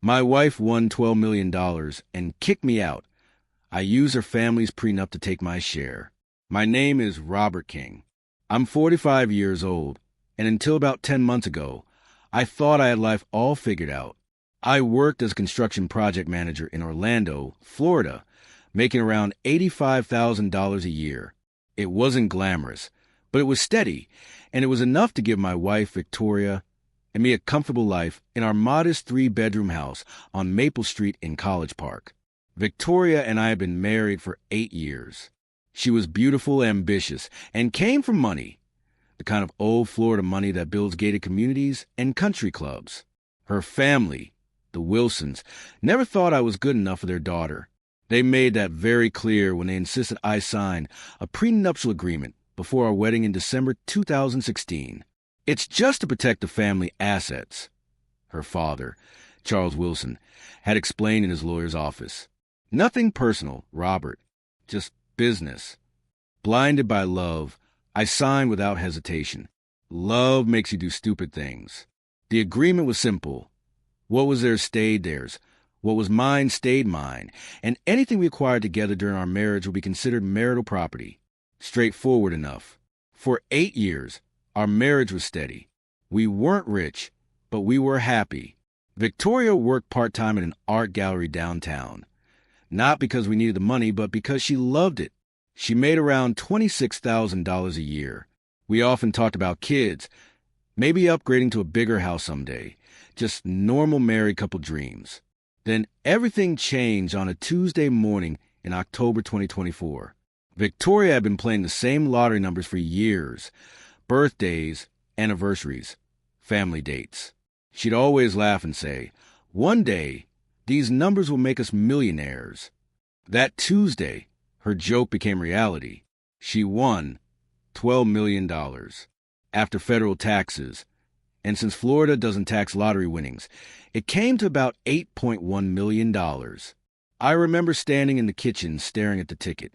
My wife won $12 million and kicked me out. I used her family's prenup to take my share. My name is Robert King. I'm 45 years old, and until about 10 months ago, I thought I had life all figured out. I worked as a construction project manager in Orlando, Florida, making around $85,000 a year. It wasn't glamorous, but it was steady, and it was enough to give my wife, Victoria, and me a comfortable life in our modest 3-bedroom house on Maple Street in College Park. Victoria and I had been married for 8 years. She was beautiful, ambitious, and came from money, the kind of old Florida money that builds gated communities and country clubs. Her family, the Wilsons, never thought I was good enough for their daughter. They made that very clear when they insisted I sign a prenuptial agreement before our wedding in December 2016. It's just to protect the family assets, her father, Charles Wilson, had explained in his lawyer's office. Nothing personal, Robert, just business. Blinded by love, I signed without hesitation. Love makes you do stupid things. The agreement was simple. What was theirs stayed theirs. What was mine stayed mine, and anything we acquired together during our marriage will be considered marital property. Straightforward enough. For 8 years, our marriage was steady. We weren't rich, but we were happy. Victoria worked part-time at an art gallery downtown. Not because we needed the money, but because she loved it. She made around $26,000 a year. We often talked about kids, maybe upgrading to a bigger house someday. Just normal married couple dreams. Then everything changed on a Tuesday morning in October 2024. Victoria had been playing the same lottery numbers for years. Birthdays, anniversaries, family dates. She'd always laugh and say, "One day, these numbers will make us millionaires." That Tuesday, her joke became reality. She won $12 million after federal taxes. And since Florida doesn't tax lottery winnings, it came to about $8.1 million. I remember standing in the kitchen staring at the ticket,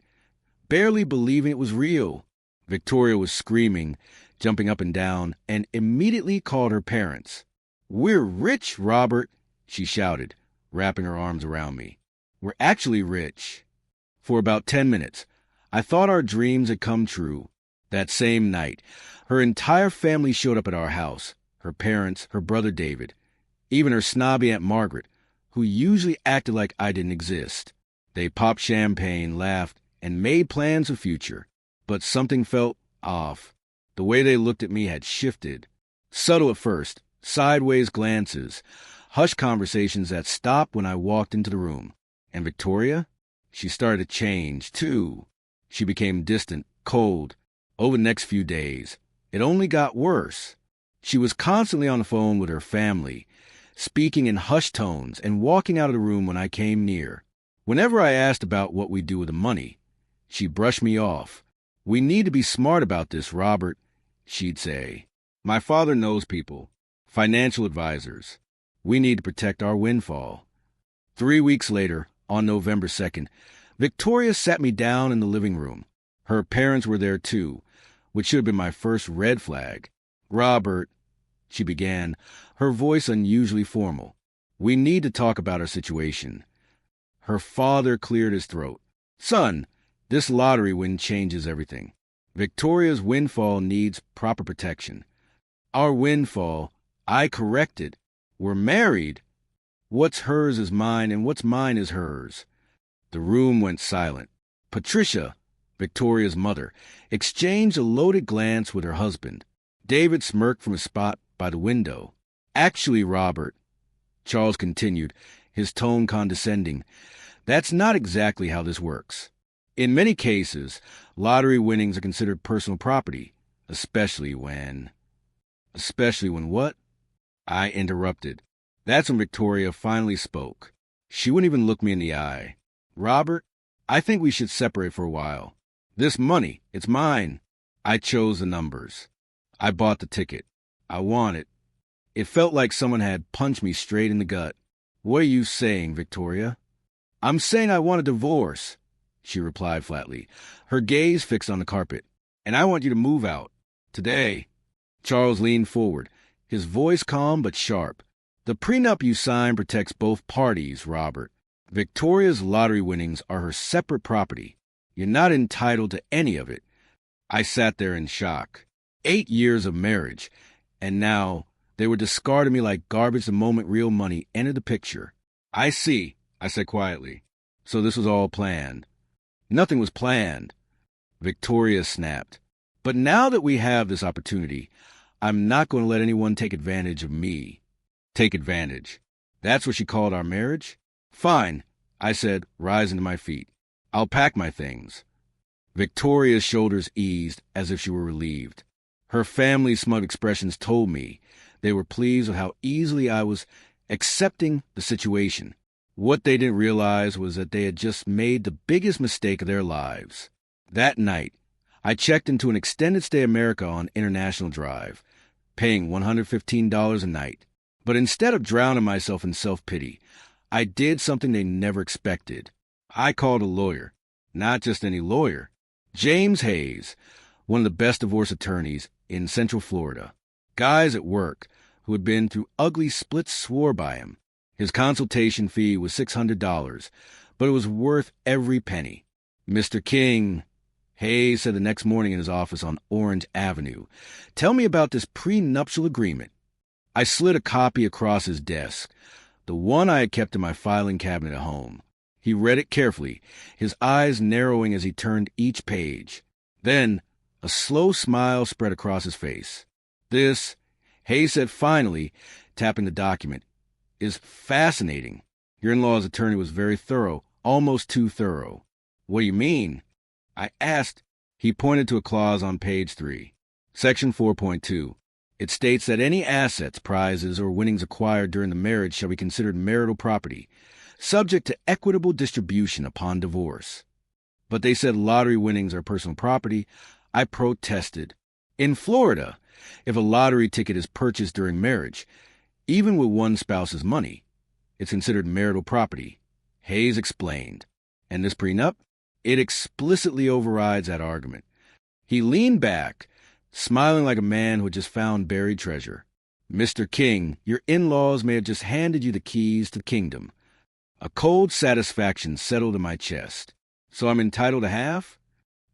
barely believing it was real. Victoria was screaming, jumping up and down, and immediately called her parents. "We're rich, Robert," she shouted, wrapping her arms around me. "We're actually rich." For about 10 minutes, I thought our dreams had come true. That same night, her entire family showed up at our house. Her parents, her brother David, even her snobby Aunt Margaret, who usually acted like I didn't exist. They popped champagne, laughed, and made plans for the future. But something felt off. The way they looked at me had shifted. Subtle at first, sideways glances, hushed conversations that stopped when I walked into the room. And Victoria? She started to change, too. She became distant, cold. Over the next few days, it only got worse. She was constantly on the phone with her family, speaking in hushed tones and walking out of the room when I came near. Whenever I asked about what we'd do with the money, she brushed me off. "We need to be smart about this, Robert," she'd say. "My father knows people, financial advisors. We need to protect our windfall." 3 weeks later, on November 2nd, Victoria sat me down in the living room. Her parents were there too, which should have been my first red flag. "Robert," she began, her voice unusually formal, "we need to talk about our situation." Her father cleared his throat. "Son, this lottery win changes everything. Victoria's windfall needs proper protection." "Our windfall," I corrected. "We're married. What's hers is mine, and what's mine is hers." The room went silent. Patricia, Victoria's mother, exchanged a loaded glance with her husband. David smirked from his spot by the window. "Actually, Robert," Charles continued, his tone condescending, "that's not exactly how this works. In many cases, lottery winnings are considered personal property, especially when..." "Especially when what?" I interrupted. That's when Victoria finally spoke. She wouldn't even look me in the eye. "Robert, I think we should separate for a while. This money, it's mine. I chose the numbers. I bought the ticket. I want it." It felt like someone had punched me straight in the gut. "What are you saying, Victoria?" "I'm saying I want a divorce," she replied flatly, her gaze fixed on the carpet. "And I want you to move out. Today." Charles leaned forward, his voice calm but sharp. The prenup you sign protects both parties, Robert. Victoria's lottery winnings are her separate property. You're not entitled to any of it. I sat there in shock. 8 years of marriage, and now they were discarding me like garbage the moment real money entered the picture. I see, I said quietly. So this was all planned. Nothing was planned. Victoria snapped. But now that we have this opportunity, I'm not going to let anyone take advantage of me. Take advantage. That's what she called our marriage? Fine, I said, rising to my feet. I'll pack my things. Victoria's shoulders eased as if she were relieved. Her family's smug expressions told me they were pleased with how easily I was accepting the situation. What they didn't realize was that they had just made the biggest mistake of their lives. That night, I checked into an extended stay America on International Drive, paying $115 a night. But instead of drowning myself in self-pity, I did something they never expected. I called a lawyer. Not just any lawyer. James Hayes, one of the best divorce attorneys in Central Florida. Guys at work who had been through ugly splits swore by him. His consultation fee was $600, but it was worth every penny. Mr. King, Hayes said the next morning in his office on Orange Avenue, tell me about this prenuptial agreement. I slid a copy across his desk, the one I had kept in my filing cabinet at home. He read it carefully, his eyes narrowing as he turned each page. Then a slow smile spread across his face. This, Hayes said finally, tapping the document, is fascinating. Your in-law's attorney was very thorough, almost too thorough. What do you mean? I asked. He pointed to a clause on page 3. Section 4.2. It states that any assets, prizes, or winnings acquired during the marriage shall be considered marital property, subject to equitable distribution upon divorce. But they said lottery winnings are personal property. I protested. In Florida, if a lottery ticket is purchased during marriage, even with one spouse's money, it's considered marital property. Hayes explained. And this prenup? It explicitly overrides that argument. He leaned back, smiling like a man who had just found buried treasure. Mr. King, your in-laws may have just handed you the keys to the kingdom. A cold satisfaction settled in my chest. So I'm entitled to half?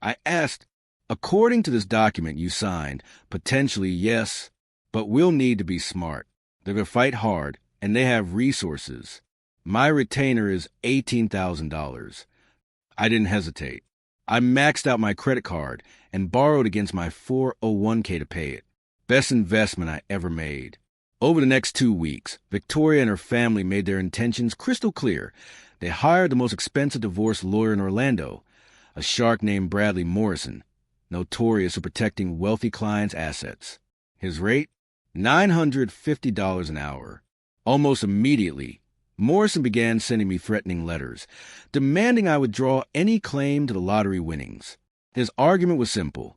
I asked. According to this document you signed, potentially yes, but we'll need to be smart. They're going to fight hard, and they have resources. My retainer is $18,000. I didn't hesitate. I maxed out my credit card and borrowed against my 401k to pay it. Best investment I ever made. Over the next 2 weeks, Victoria and her family made their intentions crystal clear. They hired the most expensive divorce lawyer in Orlando, a shark named Bradley Morrison, notorious for protecting wealthy clients' assets. His rate? $950 an hour. Almost immediately, Morrison began sending me threatening letters, demanding I withdraw any claim to the lottery winnings. His argument was simple.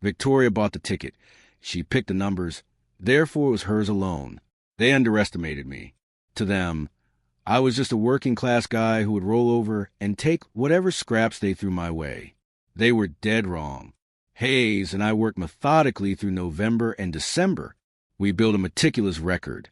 Victoria bought the ticket. She picked the numbers. Therefore, it was hers alone. They underestimated me. To them, I was just a working-class guy who would roll over and take whatever scraps they threw my way. They were dead wrong. Hayes and I worked methodically through November and December. We built a meticulous record.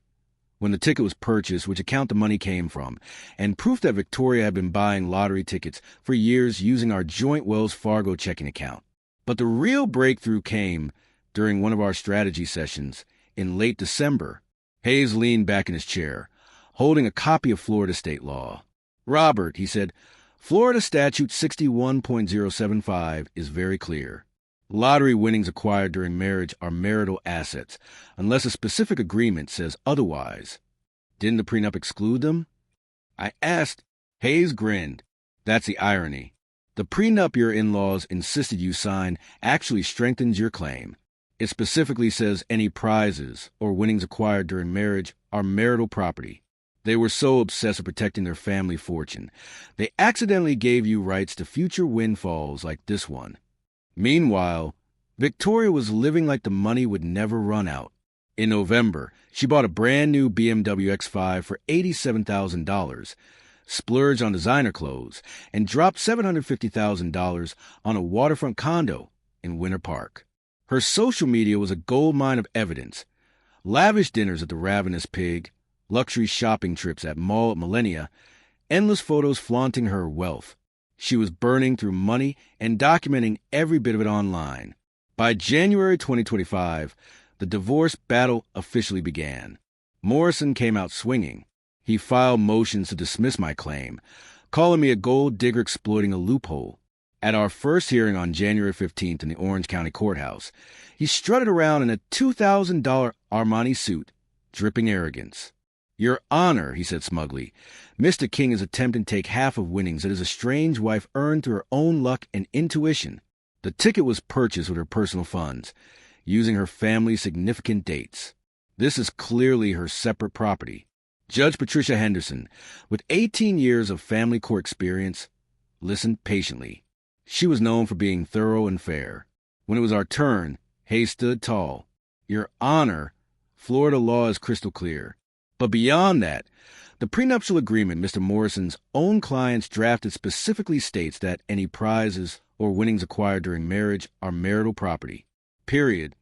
When the ticket was purchased, which account the money came from, and proof that Victoria had been buying lottery tickets for years using our joint Wells Fargo checking account. But the real breakthrough came during one of our strategy sessions in late December. Hayes leaned back in his chair, holding a copy of Florida state law. Robert, he said, Florida Statute 61.075 is very clear. Lottery winnings acquired during marriage are marital assets, unless a specific agreement says otherwise. Didn't the prenup exclude them? I asked. Hayes grinned. That's the irony. The prenup your in-laws insisted you sign actually strengthens your claim. It specifically says any prizes or winnings acquired during marriage are marital property. They were so obsessed with protecting their family fortune, they accidentally gave you rights to future windfalls like this one. Meanwhile, Victoria was living like the money would never run out. In November, she bought a brand new BMW X5 for $87,000, splurged on designer clothes, and dropped $750,000 on a waterfront condo in Winter Park. Her social media was a goldmine of evidence. Lavish dinners at the Ravenous Pig, luxury shopping trips at Mall at Millennia, endless photos flaunting her wealth. She was burning through money and documenting every bit of it online. By January 2025, the divorce battle officially began. Morrison came out swinging. He filed motions to dismiss my claim, calling me a gold digger exploiting a loophole. At our first hearing on January 15th in the Orange County Courthouse, he strutted around in a $2,000 Armani suit, dripping arrogance. "Your Honor," he said smugly, "Mr. King is attempting to take half of winnings that his estranged wife earned through her own luck and intuition. The ticket was purchased with her personal funds, using her family's significant dates. This is clearly her separate property." Judge Patricia Henderson, with 18 years of family court experience, listened patiently. She was known for being thorough and fair. When it was our turn, Hayes stood tall. "Your Honor, Florida law is crystal clear. But beyond that, the prenuptial agreement Mr. Morrison's own clients drafted specifically states that any prizes or winnings acquired during marriage are marital property. Period."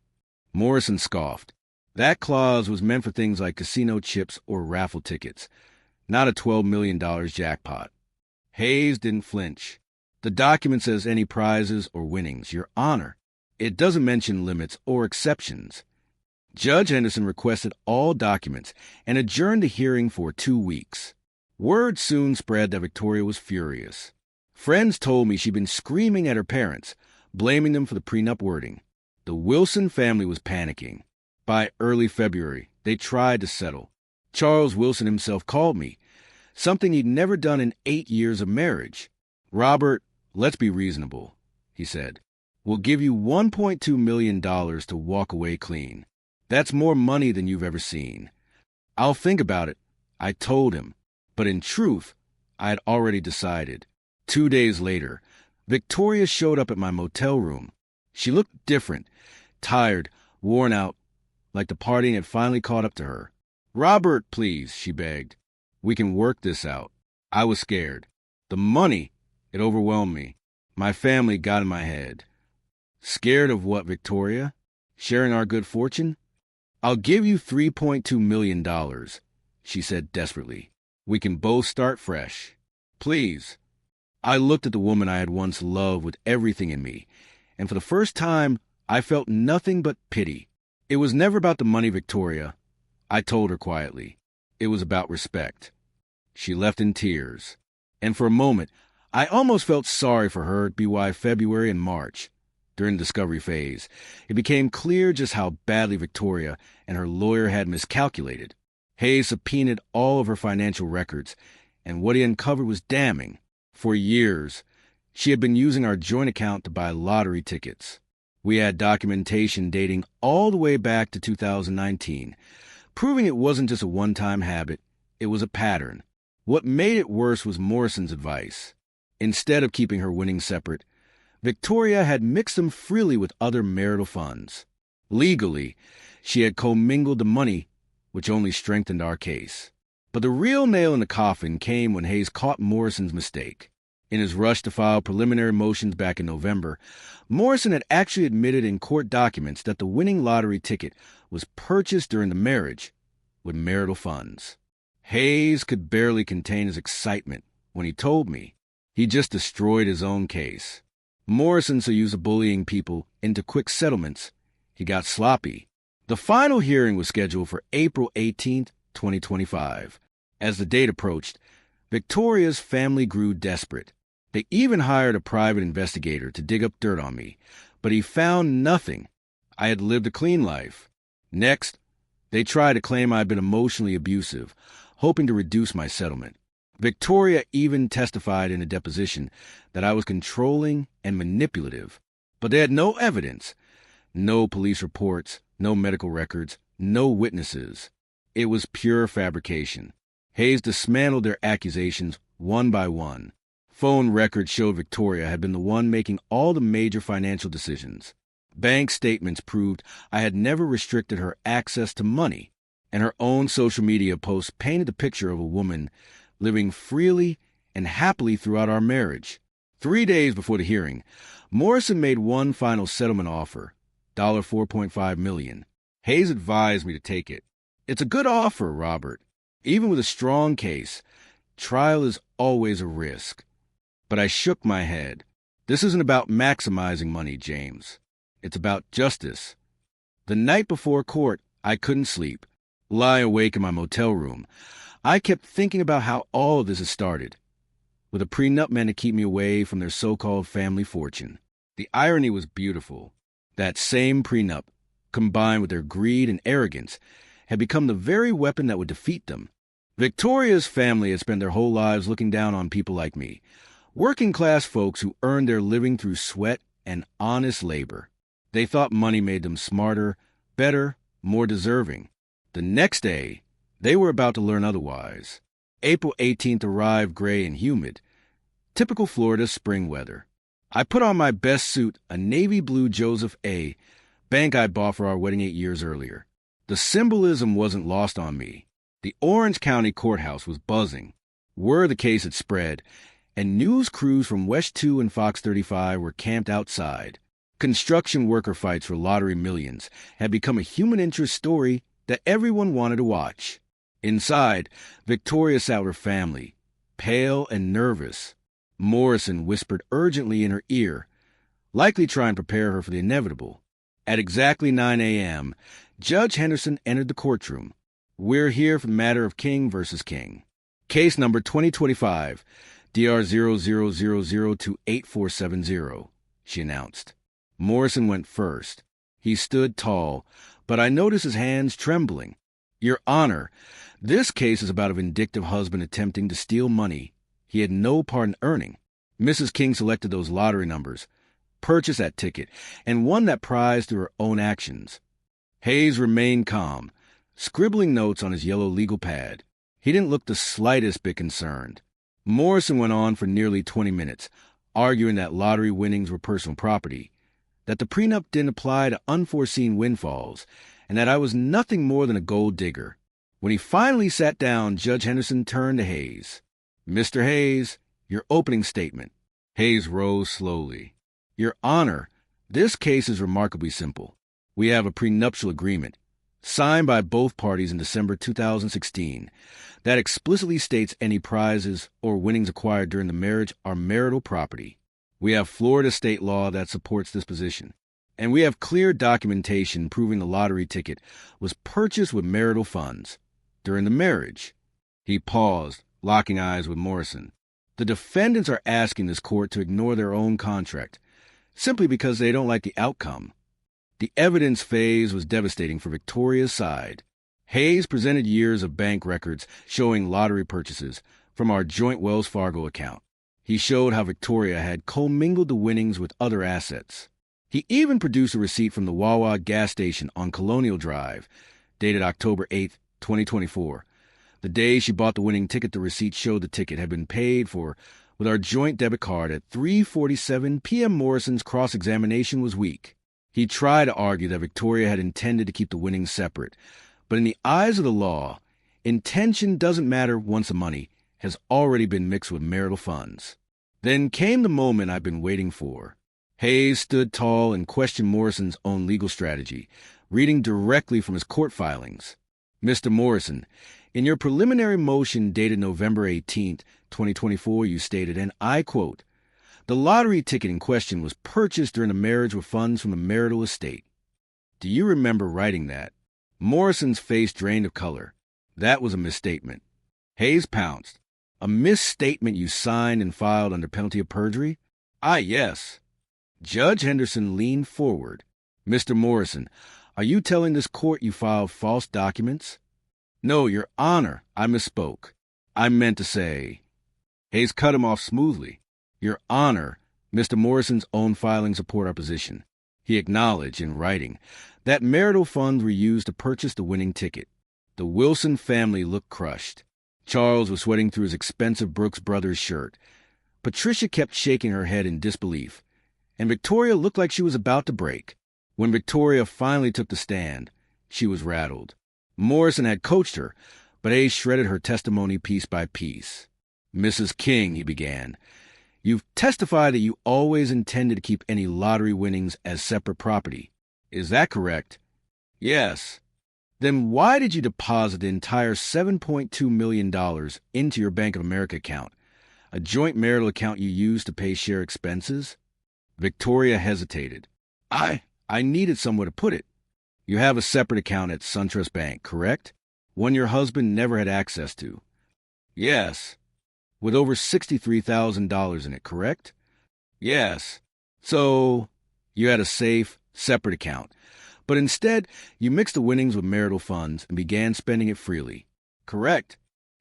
Morrison scoffed. That clause was meant for things like casino chips or raffle tickets, not a $12 million jackpot. Hayes didn't flinch. "The document says any prizes or winnings, Your Honor. It doesn't mention limits or exceptions." Judge Henderson requested all documents and adjourned the hearing for 2 weeks. Word soon spread that Victoria was furious. Friends told me she'd been screaming at her parents, blaming them for the prenup wording. The Wilson family was panicking. By early February, they tried to settle. Charles Wilson himself called me, something he'd never done in 8 years of marriage. "Robert, let's be reasonable," he said. "We'll give you $1.2 million to walk away clean. That's more money than you've ever seen." "I'll think about it," I told him. But in truth, I had already decided. 2 days later, Victoria showed up at my motel room. She looked different, tired, worn out, like the partying had finally caught up to her. "Robert, please," she begged. "We can work this out." I was scared. The money, it overwhelmed me. My family got in my head. "Scared of what, Victoria? Sharing our good fortune?" "I'll give you $3.2 million, she said desperately. "We can both start fresh. Please." I looked at the woman I had once loved with everything in me, and for the first time, I felt nothing but pity. "It was never about the money, Victoria," I told her quietly. "It was about respect." She left in tears, and for a moment, I almost felt sorry for her by February and March. During the discovery phase, it became clear just how badly Victoria and her lawyer had miscalculated. Hayes subpoenaed all of her financial records, and what he uncovered was damning. For years, she had been using our joint account to buy lottery tickets. We had documentation dating all the way back to 2019, proving it wasn't just a one-time habit, it was a pattern. What made it worse was Morrison's advice. Instead of keeping her winnings separate, Victoria had mixed them freely with other marital funds. Legally, she had commingled the money, which only strengthened our case. But the real nail in the coffin came when Hayes caught Morrison's mistake. In his rush to file preliminary motions back in November, Morrison had actually admitted in court documents that the winning lottery ticket was purchased during the marriage with marital funds. Hayes could barely contain his excitement when he told me. He just destroyed his own case. Morrison so used to bullying people into quick settlements, he got sloppy. The final hearing was scheduled for April 18th, 2025. As the date approached, Victoria's family grew desperate. They even hired a private investigator to dig up dirt on me, but he found nothing. I had lived a clean life. Next, they tried to claim I had been emotionally abusive, hoping to reduce my settlement. Victoria even testified in a deposition that I was controlling and manipulative, but they had no evidence, no police reports, no medical records, no witnesses. It was pure fabrication. Hayes dismantled their accusations one by one. Phone records showed Victoria had been the one making all the major financial decisions. Bank statements proved I had never restricted her access to money, and her own social media posts painted the picture of a woman living freely and happily throughout our marriage. 3 days before the hearing, Morrison made one final settlement offer, $4.5 million. Hayes advised me to take it. "It's a good offer, Robert. Even with a strong case, trial is always a risk. But I shook my head. This isn't about maximizing money, James. It's about justice. The night before court, I couldn't sleep. Lie awake in my motel room, I kept thinking about how all of this had started, with a prenup meant to keep me away from their so-called family fortune. The irony was beautiful. That same prenup, combined with their greed and arrogance, had become the very weapon that would defeat them. Victoria's family had spent their whole lives looking down on people like me, working-class folks who earned their living through sweat and honest labor. They thought money made them smarter, better, more deserving. The next day, they were about to learn otherwise. April 18th arrived gray and humid. Typical Florida spring weather. I put on my best suit, a navy blue Joseph A. bank I bought for our wedding 8 years earlier. The symbolism wasn't lost on me. The Orange County courthouse was buzzing. Word the case had spread, and news crews from West 2 and Fox 35 were camped outside. Construction worker fights for lottery millions had become a human interest story that everyone wanted to watch. Inside, Victoria sat with her family, pale and nervous. Morrison whispered urgently in her ear, likely trying to prepare her for the inevitable. At exactly 9 a.m., Judge Henderson entered the courtroom. "We're here for the matter of King versus King. Case number 2025, DR 0000284770, she announced. Morrison went first. He stood tall, but I noticed his hands trembling. "Your Honor, this case is about a vindictive husband attempting to steal money he had no part in earning. Mrs. King selected those lottery numbers, purchased that ticket, and won that prize through her own actions." Hayes remained calm, scribbling notes on his yellow legal pad. He didn't look the slightest bit concerned. Morrison went on for nearly 20 minutes, arguing that lottery winnings were personal property, that the prenup didn't apply to unforeseen windfalls, and that I was nothing more than a gold digger. When he finally sat down, Judge Henderson turned to Hayes. "Mr. Hayes, your opening statement." Hayes rose slowly. "Your Honor, this case is remarkably simple. We have a prenuptial agreement, signed by both parties in December 2016, that explicitly states any prizes or winnings acquired during the marriage are marital property. We have Florida state law that supports this position, and we have clear documentation proving the lottery ticket was purchased with marital funds during the marriage." He paused, locking eyes with Morrison. "The defendants are asking this court to ignore their own contract, simply because they don't like the outcome." The evidence phase was devastating for Victoria's side. Hayes presented years of bank records showing lottery purchases from our joint Wells Fargo account. He showed how Victoria had commingled the winnings with other assets. He even produced a receipt from the Wawa gas station on Colonial Drive, dated October 8, 2024. The day she bought the winning ticket, the receipt showed the ticket had been paid for with our joint debit card at 3:47 p.m. Morrison's cross-examination was weak. He tried to argue that Victoria had intended to keep the winnings separate, but in the eyes of the law, intention doesn't matter once the money has already been mixed with marital funds. Then came the moment I've been waiting for. Hayes stood tall and questioned Morrison's own legal strategy, reading directly from his court filings. "Mr. Morrison, in your preliminary motion dated November 18, 2024, you stated, and I quote, 'The lottery ticket in question was purchased during the marriage with funds from the marital estate.' Do you remember writing that?" Morrison's face drained of color. That was a misstatement. Hayes pounced. "A misstatement you signed and filed under penalty of perjury?" Yes." Judge Henderson leaned forward. "Mr. Morrison, are you telling this court you filed false documents?" "No, Your Honor, I misspoke. I meant to say—" Hayes cut him off smoothly. "Your Honor, Mr. Morrison's own filings support our position. He acknowledged, in writing, that marital funds were used to purchase the winning ticket." The Wilson family looked crushed. Charles was sweating through his expensive Brooks Brothers shirt. Patricia kept shaking her head in disbelief, and Victoria looked like she was about to break. When Victoria finally took the stand, she was rattled. Morrison had coached her, but Hayes shredded her testimony piece by piece. "Mrs. King," he began, "you've testified that you always intended to keep any lottery winnings as separate property. Is that correct?" "Yes." Then why did you deposit the entire $7.2 million into your Bank of America account, a joint marital account you used to pay share expenses? Victoria hesitated. I needed somewhere to put it. You have a separate account at SunTrust Bank, correct? One your husband never had access to. Yes. With over $63,000 in it, correct? Yes. So, you had a safe, separate account. But instead, you mixed the winnings with marital funds and began spending it freely. Correct.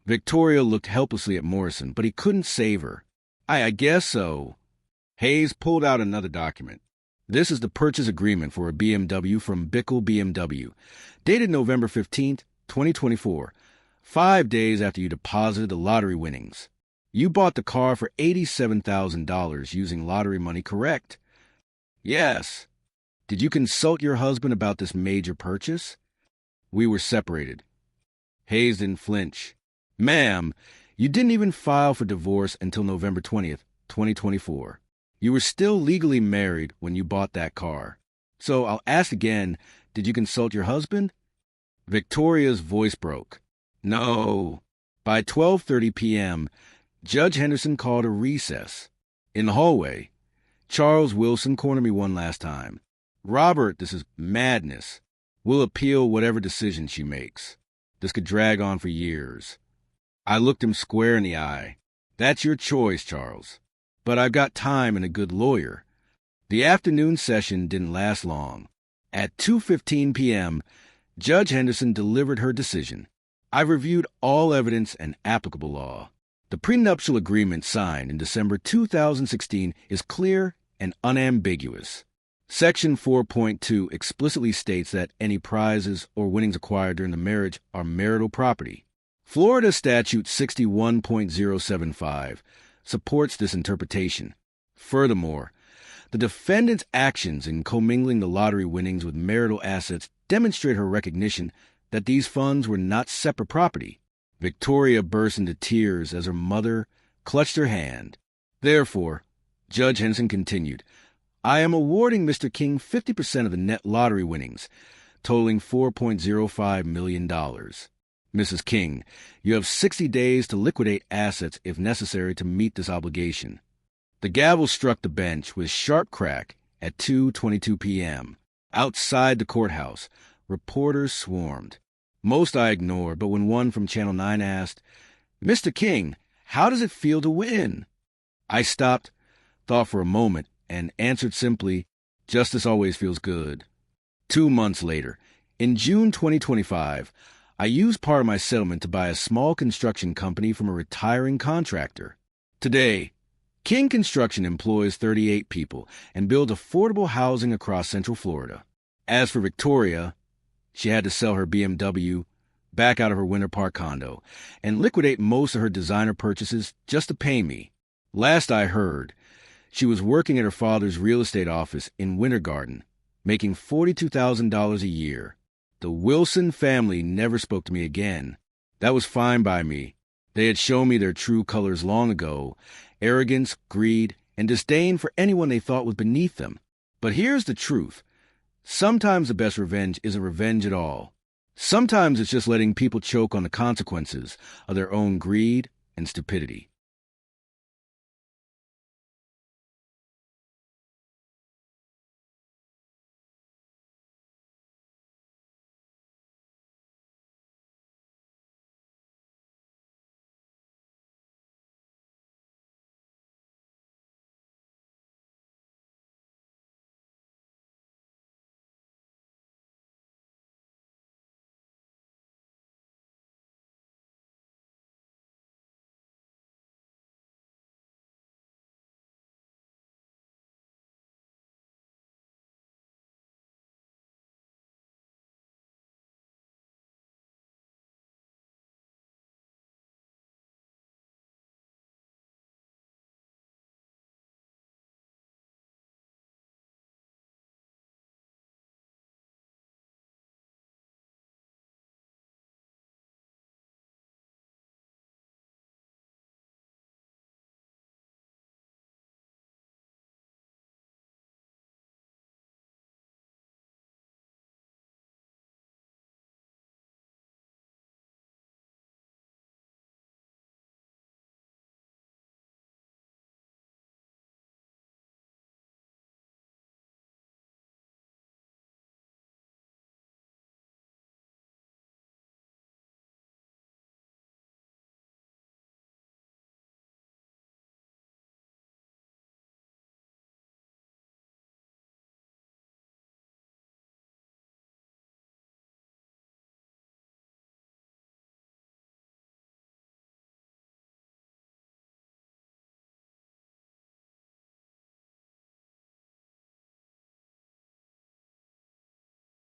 Victoria looked helplessly at Morrison, but he couldn't save her. I guess so. Hayes pulled out another document. This is the purchase agreement for a BMW from Bickle BMW, dated November 15th, 2024, 5 days after you deposited the lottery winnings. You bought the car for $87,000 using lottery money, correct? Yes. Did you consult your husband about this major purchase? We were separated. Hayes didn't flinch. Ma'am, you didn't even file for divorce until November 20th, 2024. You were still legally married when you bought that car. So I'll ask again, did you consult your husband? Victoria's voice broke. No. By 12:30 p.m., Judge Henderson called a recess. In the hallway, Charles Wilson cornered me one last time. Robert, this is madness. We'll appeal whatever decision she makes. This could drag on for years. I looked him square in the eye. That's your choice, Charles. But I've got time and a good lawyer. The afternoon session didn't last long. At 2:15 p.m., Judge Henderson delivered her decision. I've reviewed all evidence and applicable law. The prenuptial agreement signed in December 2016 is clear and unambiguous. Section 4.2 explicitly states that any prizes or winnings acquired during the marriage are marital property. Florida Statute 61.075 supports this interpretation. Furthermore, the defendant's actions in commingling the lottery winnings with marital assets demonstrate her recognition that these funds were not separate property. Victoria burst into tears as her mother clutched her hand. Therefore, Judge Henson continued, I am awarding Mr. King 50% of the net lottery winnings, totaling $4.05 million. Mrs. King, you have 60 days to liquidate assets if necessary to meet this obligation. The gavel struck the bench with a sharp crack at 2:22 p.m. Outside the courthouse, reporters swarmed. Most I ignored, but when one from Channel 9 asked, Mr. King, how does it feel to win? I stopped, thought for a moment, and answered simply, justice always feels good. 2 months later, in June 2025, I used part of my settlement to buy a small construction company from a retiring contractor. Today, King Construction employs 38 people and builds affordable housing across Central Florida. As for Victoria, she had to sell her BMW, back out of her Winter Park condo, and liquidate most of her designer purchases just to pay me. Last I heard, she was working at her father's real estate office in Winter Garden, making $42,000 a year. The Wilson family never spoke to me again. That was fine by me. They had shown me their true colors long ago: arrogance, greed, and disdain for anyone they thought was beneath them. But here's the truth. Sometimes the best revenge isn't revenge at all. Sometimes it's just letting people choke on the consequences of their own greed and stupidity.